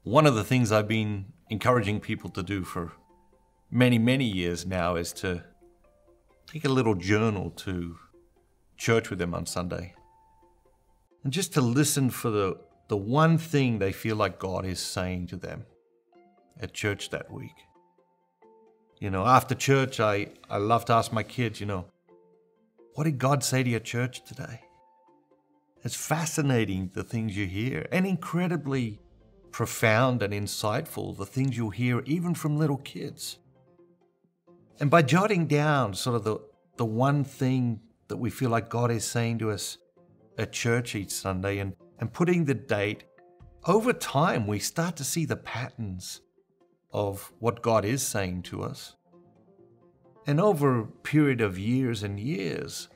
One of the things I've been encouraging people to do for many, many years now is to take a little journal to church with them on Sunday. And just to listen for the one thing they feel like God is saying to them at church that week. After church, I love to ask my kids, what did God say to your church today? It's fascinating the things you hear, and incredibly profound and insightful the things you'll hear even from little kids. And by jotting down sort of the one thing that we feel like God is saying to us at church each Sunday and putting the date, over time we start to see the patterns of what God is saying to us. And over a period of years and years,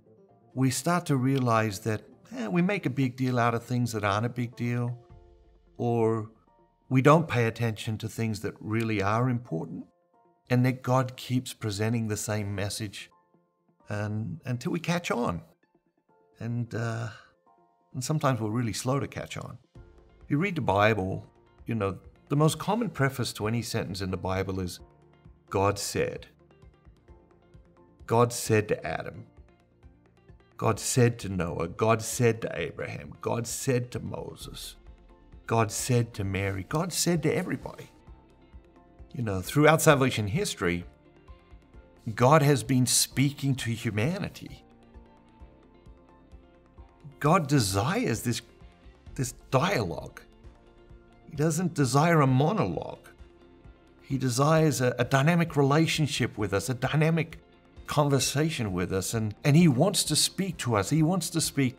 we start to realize that we make a big deal out of things that aren't a big deal, or we don't pay attention to things that really are important, and that God keeps presenting the same message until we catch on. And sometimes we're really slow to catch on. If you read the Bible, the most common preface to any sentence in the Bible is, God said. God said to Adam. God said to Noah. God said to Abraham. God said to Moses. God said to Mary. God said to everybody. Throughout salvation history, God has been speaking to humanity. God desires this dialogue. He doesn't desire a monologue. He desires a dynamic relationship with us, a dynamic conversation with us, and He wants to speak to us. He wants to speak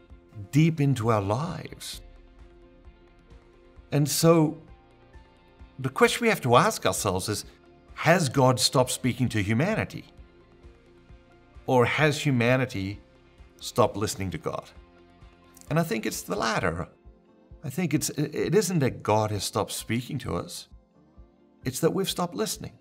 deep into our lives. And so the question we have to ask ourselves is, has God stopped speaking to humanity? Or has humanity stopped listening to God? And I think it's the latter. I think it isn't that God has stopped speaking to us. It's that we've stopped listening.